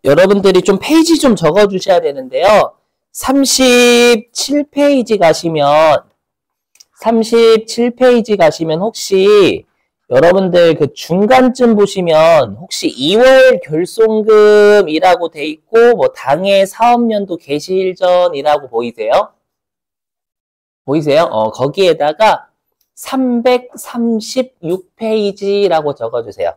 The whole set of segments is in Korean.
여러분들이 좀 페이지 좀 적어 주셔야 되는데요. 37페이지 가시면 혹시 여러분들 그 중간쯤 보시면 혹시 2월 결손금이라고 돼 있고 뭐 당해 사업연도 개시 일전이라고 보이세요? 보이세요? 거기에다가 336페이지라고 적어주세요.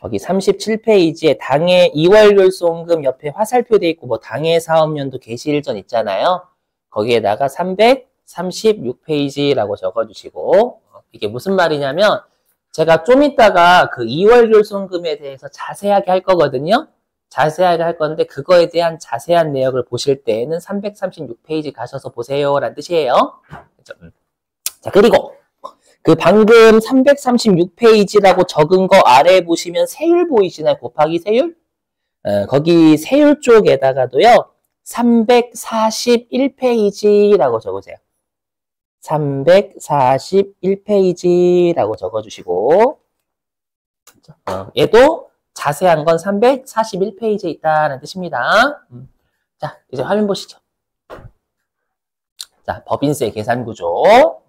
거기 37페이지에 당해 2월 결손금 옆에 화살표 돼 있고 뭐 당해 사업연도 개시 일전 있잖아요. 거기에다가 336페이지라고 적어주시고 이게 무슨 말이냐면 제가 좀 이따가 그 2월 결손금에 대해서 자세하게 할 거거든요. 자세하게 할 건데 그거에 대한 자세한 내역을 보실 때에는 336페이지 가셔서 보세요 라는 뜻이에요. 자, 그리고 그 방금 336페이지라고 적은 거 아래 보시면 세율 보이시나요? 곱하기 세율? 거기 세율 쪽에다가도요. 341페이지라고 적으세요. 341페이지라고 적어주시고 얘도 자세한 건 341페이지에 있다는 뜻입니다. 자, 이제 화면 보시죠. 자, 법인세 계산구조.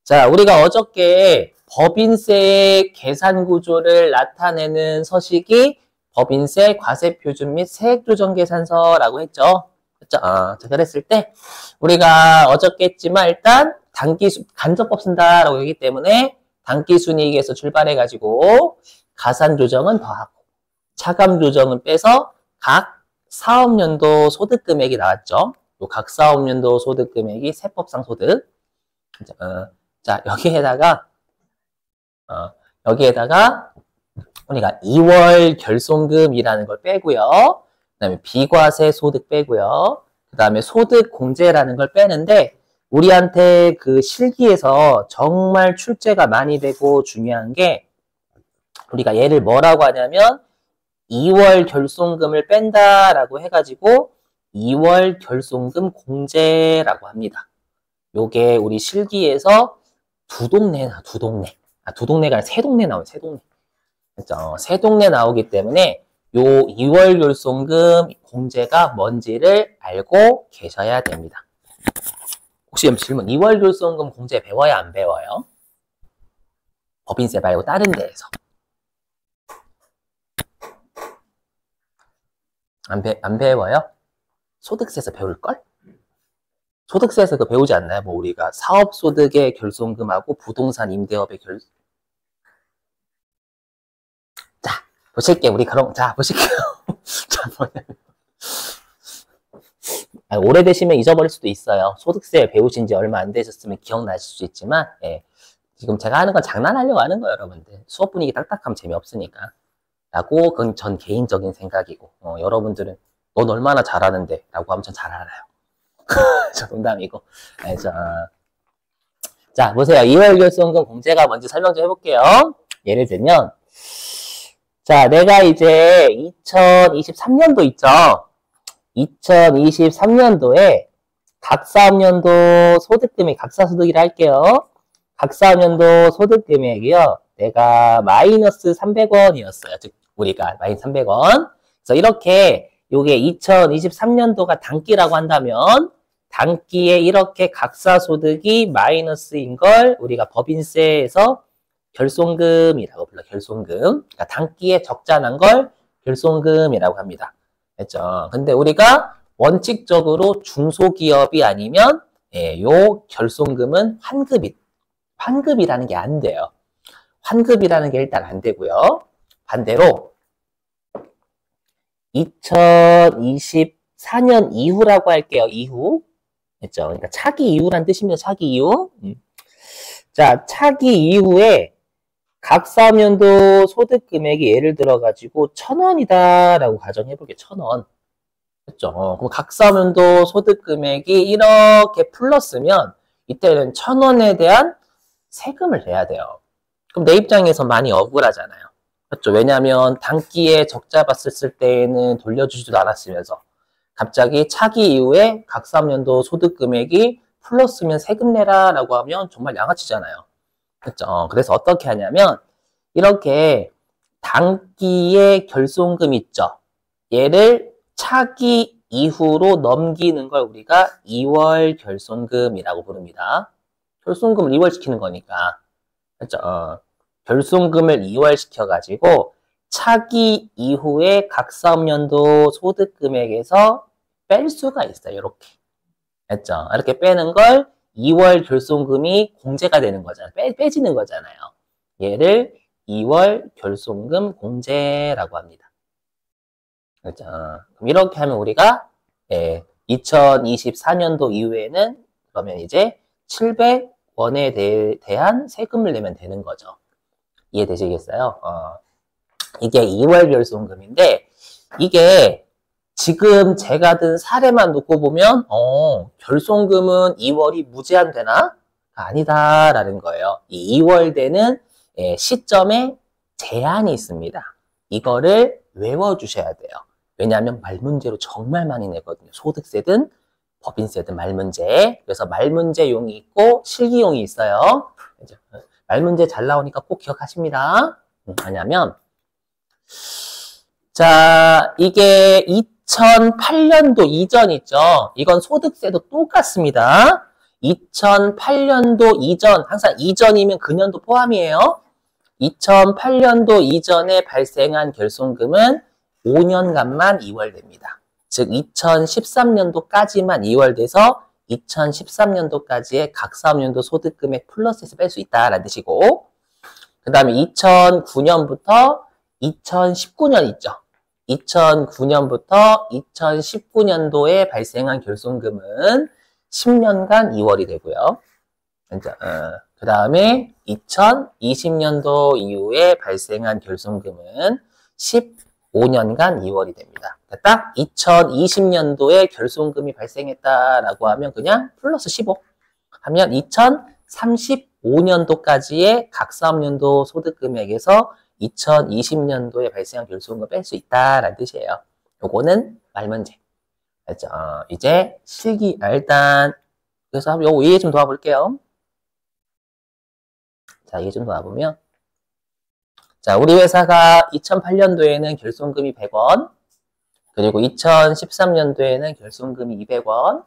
자, 우리가 어저께 법인세의 계산구조를 나타내는 서식이 법인세, 과세표준 및 세액조정계산서라고 했죠. 그렇죠? 자, 그랬을 때 우리가 어저께 했지만 일단 간접법 쓴다라고 했기 때문에 단기순이익에서 출발해가지고 가산조정은 더하고 차감조정은 빼서 각 사업연도 소득금액이 나왔죠. 각 사업연도 소득금액이 세법상 소득. 자, 여기에다가 우리가 2월 결손금이라는 걸 빼고요. 그 다음에 비과세 소득 빼고요. 그 다음에 소득 공제라는 걸 빼는데 우리한테 그 실기에서 정말 출제가 많이 되고 중요한 게 우리가 얘를 뭐라고 하냐면 2월 결손금을 뺀다라고 해가지고 2월 결손금 공제라고 합니다. 요게 우리 실기에서 두 동네가 아니라 세 동네 나와요. 세 동네. 그렇죠? 세 동네 나오기 때문에 요 2월 결손금 공제가 뭔지를 알고 계셔야 됩니다. 혹시 질문, 2월 결손금 공제 배워야 안 배워요? 법인세 말고 다른 데에서. 안 배워요? 소득세에서 배울걸? 소득세에서 그거 배우지 않나요? 뭐 우리가 사업소득의 결손금하고 부동산 임대업의 자, 보실게요. 우리 그럼, 자, 보실게요. 자, 뭐냐면. 오래되시면 잊어버릴 수도 있어요. 소득세 배우신 지 얼마 안 되셨으면 기억나실 수 있지만, 예. 지금 제가 하는 건 장난하려고 하는 거예요, 여러분들. 수업 분위기 딱딱하면 재미없으니까. 라고, 그건 전 개인적인 생각이고, 여러분들은 넌 얼마나 잘하는데? 라고 하면 전 잘 알아요. 저 농담이고. 자, 보세요. 2월 결손금 공제가 뭔지 설명 좀 해볼게요. 예를 들면, 자, 내가 이제 2023년도 있죠? 2023년도에 각 사업연도 소득금액, 각사소득이라 할게요. 각 사업연도 소득금액이요. 내가 마이너스 300원이었어요. 즉, 우리가 마이너스 300원. 그래서 이렇게 요게 2023년도가 단기라고 한다면 단기에 이렇게 각사소득이 마이너스인 걸 우리가 법인세에서 결손금이라고 불러요. 결손금. 그러니까 단기에 적자 난 걸 결손금이라고 합니다. 됐죠? 근데 우리가 원칙적으로 중소기업이 아니면 요 결손금은 환급이라는 게 안 돼요. 환급이라는 게 일단 안 되고요. 반대로 2024년 이후라고 할게요. 이후. 됐죠? 그러니까 차기 이후란 뜻입니다. 차기 이후. 자, 차기 이후에 각 사업연도 소득 금액이 예를 들어가지고 1,000원이다라고 가정해볼게요. 1,000원. 그렇죠? 그럼 각 사업연도 소득 금액이 이렇게 플러스면 이때는 1,000원에 대한 세금을 내야 돼요. 그럼 내 입장에서 많이 억울하잖아요. 그렇죠? 왜냐하면 단기에 적자 봤을 때에는 돌려주지도 않았으면서 갑자기 차기 이후에 각 사업연도 소득 금액이 플러스면 세금 내라 라고 하면 정말 양아치잖아요. 그렇죠? 그래서 어떻게 하냐면 이렇게 단기에 결손금 있죠. 얘를 차기 이후로 넘기는 걸 우리가 2월 결손금이라고 부릅니다. 결손금을 2월 시키는 거니까. 그렇죠? 결손금을 2월 시켜가지고 차기 이후에 각 사업연도 소득금액에서 뺄 수가 있어요. 이렇게. 그렇죠? 이렇게 빼는 걸 2월 결손금이 공제가 되는 거잖아요. 빼지는 거잖아요. 얘를 2월 결손금 공제라고 합니다. 그렇죠? 그럼 이렇게 하면 우리가 2024년도 이후에는 그러면 이제 700원에 대한 세금을 내면 되는 거죠. 이해되시겠어요? 이게 2월 결손금인데 이게 지금 제가 든 사례만 놓고 보면 결손금은 2월이 무제한되나? 아니다라는 거예요. 이 2월 되는 시점에 제한이 있습니다. 이거를 외워주셔야 돼요. 왜냐하면 말문제로 정말 많이 내거든요. 소득세든 법인세든 말문제. 그래서 말문제용이 있고 실기용이 있어요. 말문제 잘 나오니까 꼭 기억하십니다. 왜냐하면 자, 이게 2008년도 이전 있죠. 이건 소득세도 똑같습니다. 2008년도 이전, 항상 이전이면 그 년도 포함이에요. 2008년도 이전에 발생한 결손금은 5년간만 2월됩니다. 즉 2013년도까지만 2월돼서 2013년도까지의 각 사업연도 소득금액 플러스에서 뺄 수 있다라는 뜻이고, 그 다음에 2009년부터 2019년 있죠. 2009년부터 2019년도에 발생한 결손금은 10년간 2월이 되고요. 그 다음에 2020년도 이후에 발생한 결손금은 15년간 2월이 됩니다. 딱 2020년도에 결손금이 발생했다라고 하면 그냥 플러스 15 하면 2035년도까지의 각 사업연도 소득금액에서 2020년도에 발생한 결손금을 뺄 수 있다라는 뜻이에요. 요거는 말문제. 알죠? 이제 실기 일단 그래서 한번 요거 이해 좀 도와볼게요. 자, 이해 좀 도와보면 자, 우리 회사가 2008년도에는 결손금이 100원, 그리고 2013년도에는 결손금이 200원,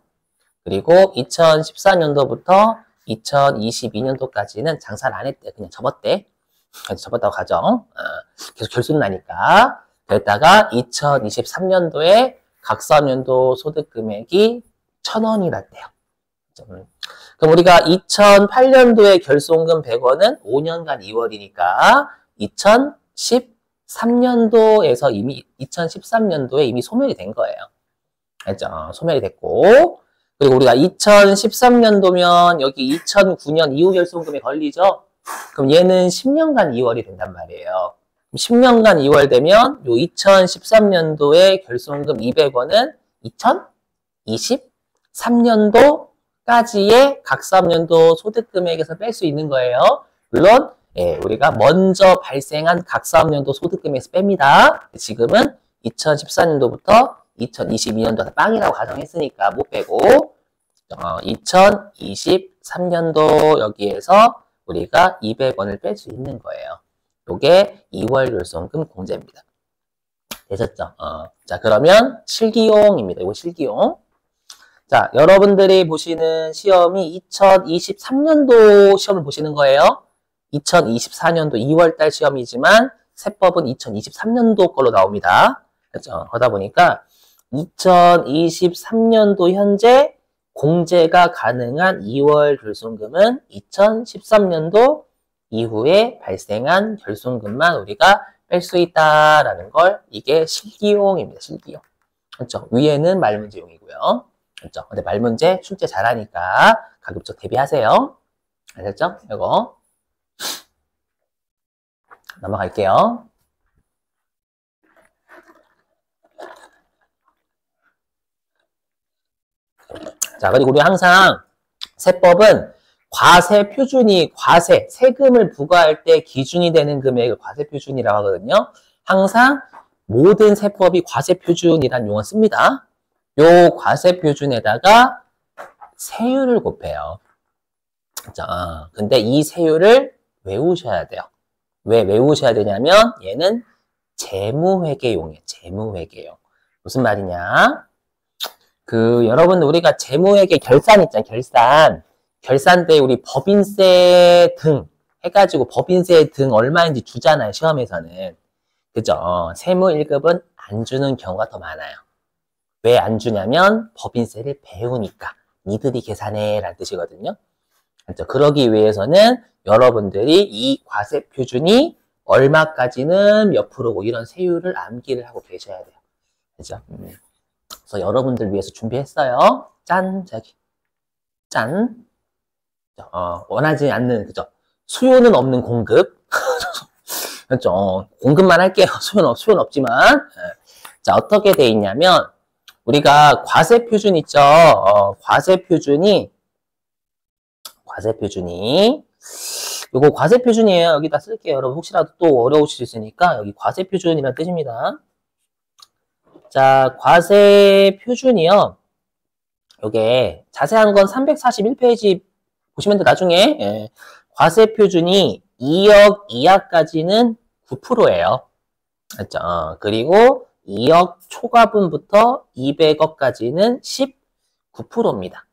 그리고 2014년도부터 2022년도까지는 장사를 안 했대. 그냥 접었대. 접었다고 가정. 계속 결손 나니까. 그랬다가 2023년도에 각 사업연도 소득금액이 1,000원이 났대요. 그럼 우리가 2008년도에 결손금 100원은 5년간 2월이니까 2013년도에서 이미 2013년도에 이미 소멸이 된 거예요. 알죠? 소멸이 됐고, 그리고 우리가 2013년도면 여기 2009년 이후 결손금에 걸리죠? 그럼 얘는 10년간 2월이 된단 말이에요. 10년간 2월 되면 요 2013년도에 결손금 200원은 2023년도까지의 각 사업연도 소득금액에서 뺄 수 있는 거예요. 물론 우리가 먼저 발생한 각 사업연도 소득금액에서 뺍니다. 지금은 2014년도부터 2022년도 빵이라고 가정했으니까 못 빼고 2023년도 여기에서 우리가 200원을 뺄 수 있는 거예요. 요게 2월 결손금 공제입니다. 되셨죠? 자, 그러면 실기용입니다. 이거 실기용. 자, 여러분들이 보시는 시험이 2023년도 시험을 보시는 거예요. 2024년도 2월달 시험이지만 세법은 2023년도 걸로 나옵니다. 그렇죠? 그러다 보니까 2023년도 현재 공제가 가능한 2월 결손금은 2013년도 이후에 발생한 결손금만 우리가 뺄 수 있다라는 걸 이게 실기용입니다. 실기용. 그렇죠? 위에는 말문제용이고요. 그렇죠? 근데 말문제 출제 잘하니까 가급적 대비하세요. 아셨죠? 이거 넘어갈게요. 자, 그리고 우리 항상 세법은 과세 표준이 세금을 부과할 때 기준이 되는 금액을 과세 표준이라고 하거든요. 항상 모든 세법이 과세 표준이라는 용어 씁니다. 요 과세 표준에다가 세율을 곱해요. 자, 근데 이 세율을 외우셔야 돼요. 왜 외우셔야 되냐면 얘는 재무회계용이에요. 재무회계용. 무슨 말이냐? 여러분, 우리가 재무회계 결산 있잖아요, 결산. 결산 때 우리 법인세 등 해가지고 법인세 등 얼마인지 주잖아요, 시험에서는. 그죠? 세무 1급은 안 주는 경우가 더 많아요. 왜 안 주냐면 법인세를 배우니까. 니들이 계산해 라는 뜻이거든요. 그렇죠? 그러기 위해서는 여러분들이 이 과세 표준이 얼마까지는 몇 프로고 이런 세율을 암기를 하고 계셔야 돼요. 그죠? 그래서 여러분들 위해서 준비했어요. 짠, 저기. 짠. 원하지 않는, 그죠? 수요는 없는 공급. 그렇죠? 공급만 할게요. 수요는 없지만. 자, 어떻게 돼 있냐면, 우리가 과세 표준 있죠? 과세 표준이, 요거 과세 표준이에요. 여기다 쓸게요. 여러분, 혹시라도 또 어려우실 수 있으니까, 여기 과세 표준이라는 뜻입니다. 자, 과세 표준이요. 요게, 자세한 건 341페이지 보시면 돼, 나중에. 예. 과세 표준이 2억 이하까지는 9%예요. 맞죠? 그리고 2억 초과분부터 200억까지는 19%입니다.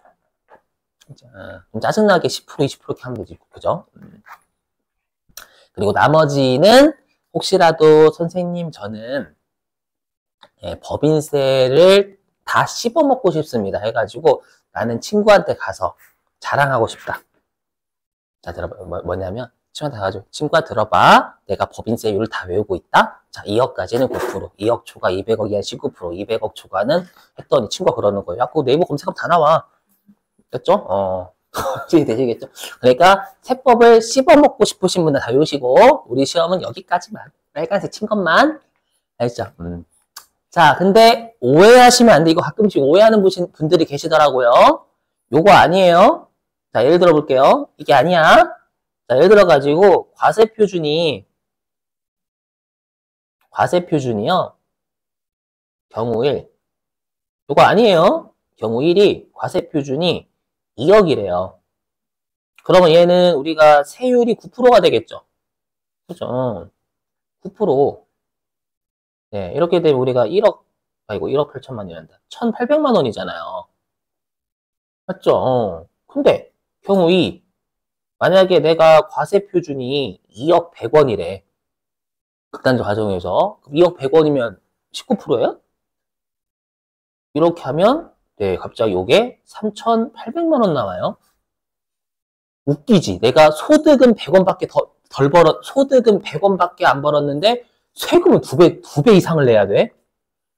좀 짜증나게 10%, 20% 이렇게 하면 되지. 그죠? 그리고 나머지는 혹시라도 선생님 저는 법인세를 다 씹어먹고 싶습니다. 해가지고 나는 친구한테 가서 자랑하고 싶다. 자, 들어봐. 뭐냐면 친구한테 가가지고 친구가 들어봐. 내가 법인세율을 다 외우고 있다. 자, 2억까지는 9%, 2억 초과 200억 이하 19%, 200억 초과는 했더니 친구가 그러는 거예요. 야, 그거 네이버 검색하면 다 나와. 됐죠? 되시겠죠? 그러니까 세법을 씹어먹고 싶으신 분은 다 외우시고 우리 시험은 여기까지만. 빨간색 친 것만. 알죠? 자, 근데 오해하시면 안 돼. 이거 가끔씩 오해하는 분들이 계시더라고요. 요거 아니에요. 자, 예를 들어 볼게요. 이게 아니야. 자, 예를 들어 가지고 과세 표준이요. 경우 1. 요거 아니에요. 경우 1이 과세 표준이 2억이래요. 그러면 얘는 우리가 세율이 9%가 되겠죠. 그죠? 9%. 네, 이렇게 되면 우리가 1억 8천만이란다. 1,800만 원이잖아요. 맞죠? 근데 경우 2. 만약에 내가 과세 표준이 2억 100원이래. 극단적 가정에서 2억 100원이면 19%예요? 이렇게 하면 네, 갑자기 요게 3,800만 원 나와요. 웃기지. 내가 소득은 100원밖에 소득은 100원밖에 안 벌었는데 세금은 두 배 이상을 내야 돼.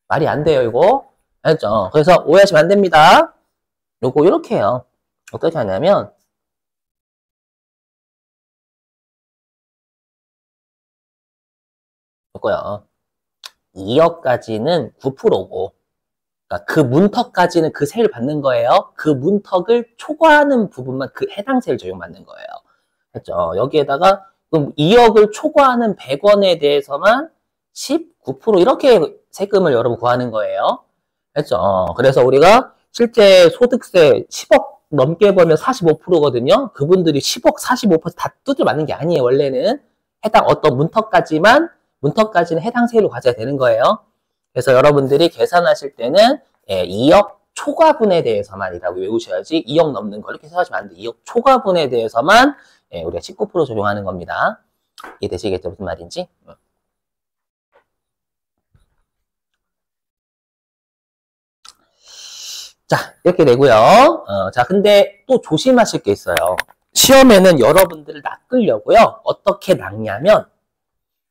말이 안 돼요, 이거. 알죠? 그래서 오해하시면 안 됩니다. 요거 이렇게 해요. 어떻게 하냐면 요거요. 2억까지는 9%고 그러니까 그 문턱까지는 그 세율 받는 거예요. 그 문턱을 초과하는 부분만 그 해당 세율 적용받는 거예요. 됐죠? 여기에다가 그럼 2억을 초과하는 100원에 대해서만 19% 이렇게 세금을 여러분 구하는 거예요. 됐죠? 그래서 우리가 실제 소득세 10억 넘게 벌면 45%거든요. 그분들이 10억 45%다 두들 맞는 게 아니에요. 원래는 해당 어떤 문턱까지는 해당 세율로 가져야 되는 거예요. 그래서 여러분들이 계산하실 때는 2억 초과분에 대해서만이라고 외우셔야지 2억 넘는 걸 이렇게 생각하시면 안 돼. 2억 초과분에 대해서만 우리가 19% 적용하는 겁니다. 이해되시겠죠? 무슨 말인지? 자, 이렇게 되고요. 자, 근데 또 조심하실 게 있어요. 시험에는 여러분들을 낚으려고요. 어떻게 낚냐면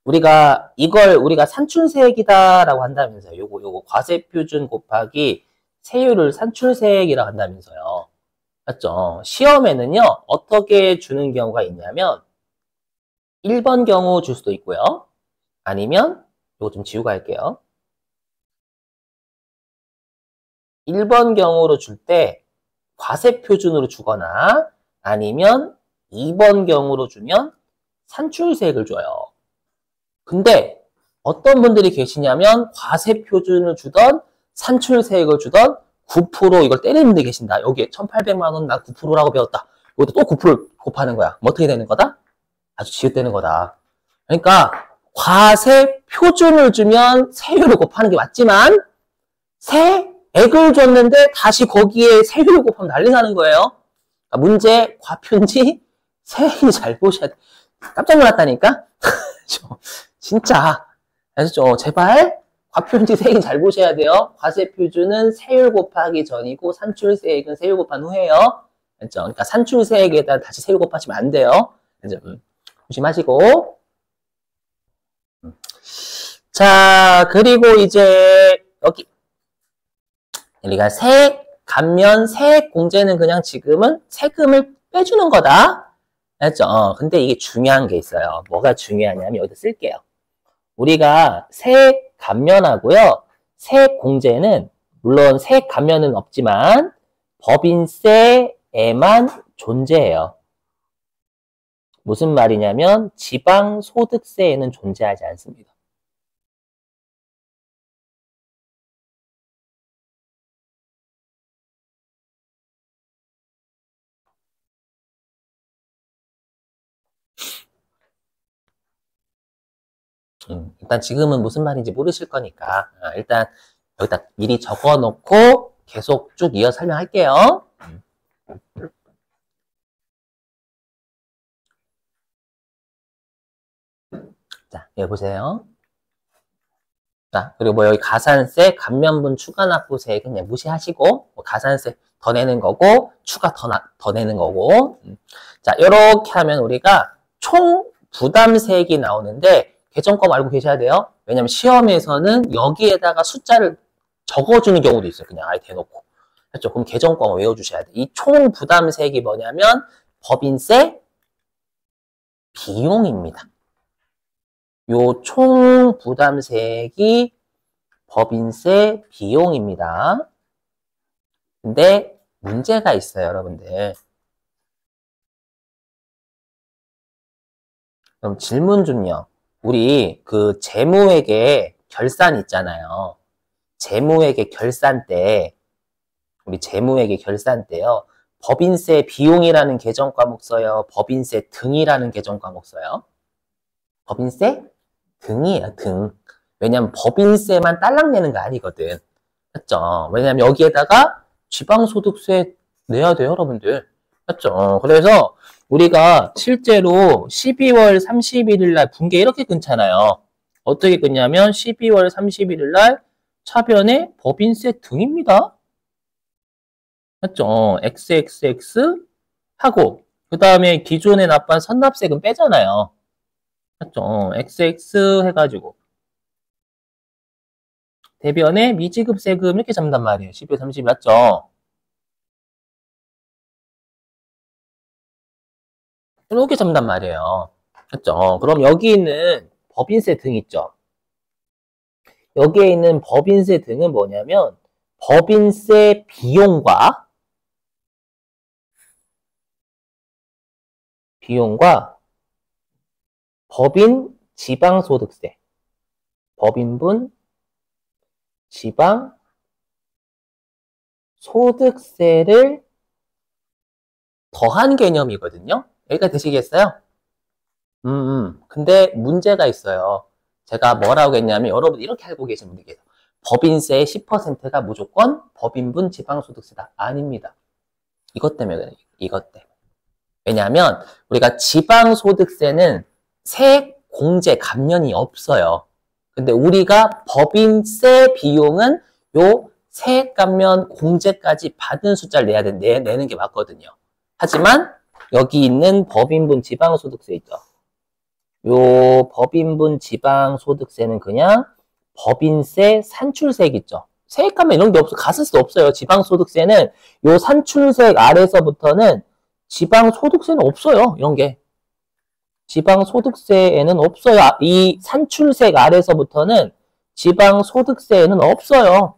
우리가 산출세액이다라고 한다면서요. 요거 과세표준 곱하기 세율을 산출세액이라고 한다면서요. 맞죠? 시험에는요. 어떻게 주는 경우가 있냐면 1번 경우 줄 수도 있고요. 아니면 요거 좀 지우고 할게요. 1번 경우로 줄 때 과세표준으로 주거나 아니면 2번 경우로 주면 산출세액을 줘요. 근데 어떤 분들이 계시냐면 과세표준을 주던 산출세액을 주던 9% 이걸 때리는 분들이 계신다. 여기에 1,800만 원 나 9%라고 배웠다. 이것도 또 9%를 곱하는 거야. 뭐 어떻게 되는 거다? 아주 지읒되는 거다. 그러니까 과세표준을 주면 세율을 곱하는 게 맞지만 세액을 줬는데 다시 거기에 세율을 곱하면 난리 나는 거예요. 그러니까 문제 과표인지 세액이 잘 보셔야 돼. 깜짝 놀랐다니까? 진짜. 그래서 제발 과표인지 세액은 잘 보셔야 돼요. 과세표준은 세율 곱하기 전이고 산출세액은 세율 곱한 후예요. 그렇죠? 그러니까 산출세액에다 다시 세율 곱하시면 안 돼요. 그래서 조심하시고. 자, 그리고 이제 여기 우리가 세액 감면 세액 공제는 그냥 지금은 세금을 빼주는 거다. 알죠? 근데 이게 중요한 게 있어요. 뭐가 중요하냐면 여기다 쓸게요. 우리가 세액 감면하고요. 세액 공제는 물론 세액 감면은 없지만 법인세에만 존재해요. 무슨 말이냐면 지방소득세에는 존재하지 않습니다. 일단 지금은 무슨 말인지 모르실 거니까 일단 여기다 미리 적어 놓고 계속 쭉 이어 설명할게요. 자, 여기 보세요. 자, 그리고 뭐 여기 가산세, 감면분 추가 납부세액은 그냥 무시하시고 뭐 가산세 더 내는 거고 추가 더 내는 거고 자, 이렇게 하면 우리가 총 부담세액이 나오는데 계정법 알고 계셔야 돼요. 왜냐면 시험에서는 여기에다가 숫자를 적어주는 경우도 있어요. 그냥 아예 대놓고. 그렇죠? 그럼 계정법을 외워주셔야 돼요. 이 총 부담세액이 뭐냐면 법인세 비용입니다. 요 총 부담세액이 법인세 비용입니다. 근데 문제가 있어요, 여러분들. 그럼 질문 좀요. 우리 그 재무회계 결산 있잖아요. 재무회계 결산 때, 우리 재무회계 결산 때요. 법인세 비용이라는 계정 과목 써요. 법인세 등이라는 계정 과목 써요. 법인세 등이에요, 등. 왜냐면 법인세만 딸랑 내는 거 아니거든. 맞죠? 왜냐면 여기에다가 지방소득세 내야 돼요, 여러분들. 맞죠? 그래서 우리가 실제로 12월 31일 날 분계 이렇게 끊잖아요. 어떻게 끊냐면 12월 31일 날 차변에 법인세 등입니다. 맞죠? XXX 하고 그 다음에 기존에 납부한 선납세금 빼잖아요. 맞죠? XX 해가지고 대변에 미지급 세금 이렇게 잡는단 말이에요. 12월 30일 맞죠? 이렇게 잡는단 말이에요. 맞죠? 그럼 여기 있는 법인세 등 있죠? 여기에 있는 법인세 등은 뭐냐면 법인세 비용과 법인 지방소득세, 법인분 지방소득세를 더한 개념이거든요. 여기까지 되시겠어요? 근데 문제가 있어요. 제가 뭐라고 했냐면 여러분 이렇게 알고 계신 분들 계세요. 법인세의 10%가 무조건 법인분 지방소득세다. 아닙니다. 이것 때문에 그래요. 이것 때문에. 왜냐하면 우리가 지방소득세는 세액 공제 감면이 없어요. 근데 우리가 법인세 비용은 요 세액 감면 공제까지 받은 숫자를 내는 게 맞거든요. 하지만 여기 있는 법인분 지방소득세 있죠. 요 법인분 지방소득세는 그냥 법인세 산출세액 있죠. 세액 감면 이런 게 없어. 가산세도 없어요. 지방소득세는 요 산출세액 아래서부터는 지방소득세는 없어요. 이런 게. 지방소득세에는 없어요. 이 산출세액 아래서부터는 지방소득세에는 없어요.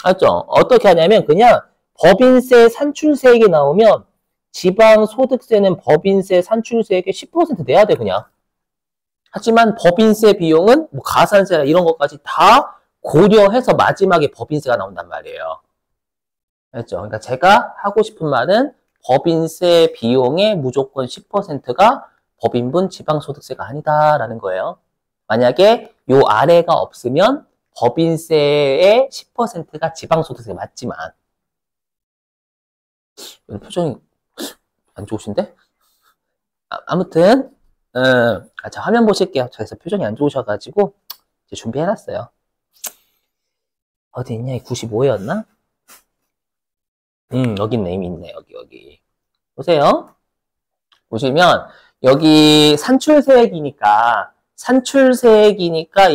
알죠? 어떻게 하냐면 그냥 법인세 산출세액이 나오면 지방소득세는 법인세 산출세액의 10% 내야 돼 그냥. 하지만 법인세 비용은 뭐 가산세나 이런 것까지 다 고려해서 마지막에 법인세가 나온단 말이에요. 알죠? 그러니까 제가 하고 싶은 말은 법인세 비용의 무조건 10%가 법인분 지방소득세가 아니다라는 거예요. 만약에 요 아래가 없으면 법인세의 10%가 지방소득세 맞지만 표정이 안 좋으신데? 아무튼 자, 화면 보실게요. 그래서 표정이 안 좋으셔가지고 이제 준비해놨어요. 어디 있냐? 95였나? 여기 있네. 이미 있네. 여기. 보세요. 보시면 여기 산출세액이니까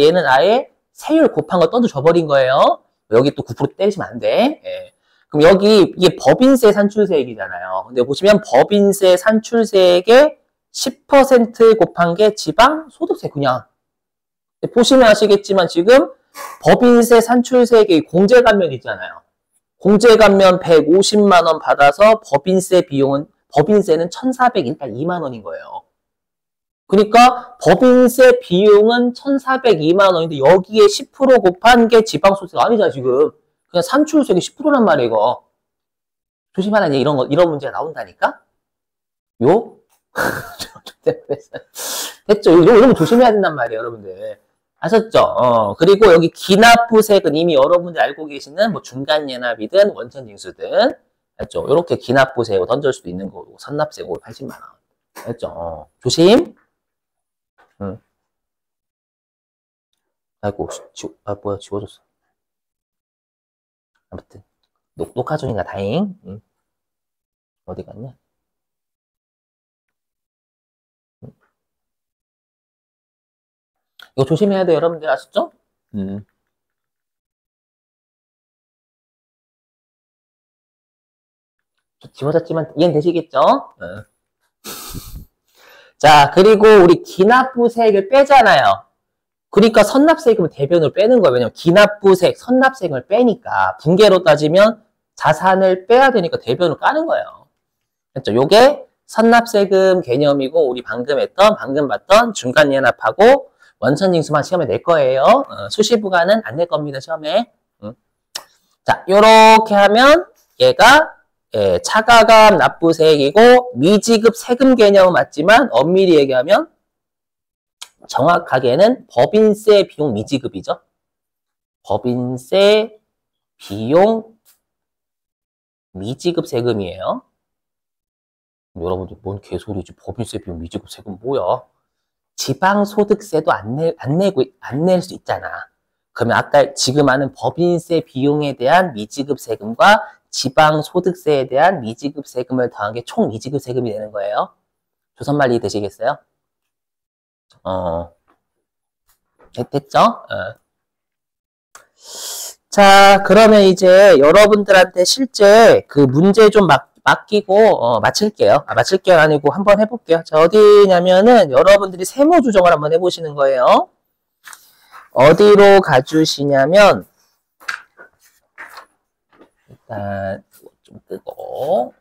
얘는 아예 세율 곱한 거 떠줘버린 거예요. 여기 또 9% 때리시면 안 돼. 예. 그럼 여기 이게 법인세 산출세액이잖아요. 근데 보시면 법인세 산출세액의 10% 곱한 게 지방소득세 그냥. 보시면 아시겠지만 지금 법인세 산출세액의 공제감면 있잖아요. 공제감면 150만 원 받아서 법인세는 1,400, 일단 2만 원인 거예요. 그러니까 법인세 비용은 1,402만 원인데 여기에 10% 곱한 게 지방소득세가 아니잖아 지금. 그냥 산출세액이 10%란 말이야 이거. 조심하라 이런 문제가 나온다니까. 요? 됐죠? 이런 거 조심해야 된단 말이에요 여러분들. 아셨죠? 그리고 여기 기납부세액은 이미 여러분들 알고 계시는 뭐 중간예납이든 원천징수든 알죠? 이렇게 기납부세액을 던질 수도 있는 거고 선납세액 80만 원. 알죠? 조심. 아이고 뭐야 지워졌어. 아무튼 녹화 중이니까 다행. 어디 갔냐? 이거 조심해야 돼요 여러분들 아셨죠? 지워졌지만 이해는 되시겠죠? 자, 그리고 우리 기납부세액을 빼잖아요. 그러니까 선납세액을 대변으로 빼는 거예요. 왜냐면 기납부세액, 선납세액을 빼니까 분계로 따지면 자산을 빼야 되니까 대변으로 까는 거예요. 그렇죠? 요게 선납세금 개념이고 우리 방금 봤던 중간예납하고 원천징수만 시험에 낼 거예요. 수시부가는 안 낼 겁니다, 시험에. 자, 요렇게 하면 얘가 차가감 납부세액이고 미지급 세금 개념은 맞지만 엄밀히 얘기하면 정확하게는 법인세 비용 미지급이죠. 법인세 비용 미지급 세금이에요. 여러분들 뭔 개소리지? 법인세 비용 미지급 세금 뭐야? 지방소득세도 안 낼 수 있잖아. 그러면 아까 지금 하는 법인세 비용에 대한 미지급 세금과 지방소득세에 대한 미지급 세금을 더한 게 총 미지급 세금이 되는 거예요. 조선말 이해 되시겠어요? 됐죠? 자, 그러면 이제 여러분들한테 실제 그 문제 좀 맡기고 맞힐게요. 맞힐게요 아니고 한번 해볼게요. 자, 어디냐면은 여러분들이 세모 조정을 한번 해보시는 거예요. 어디로 가주시냐면 일단 좀 끄고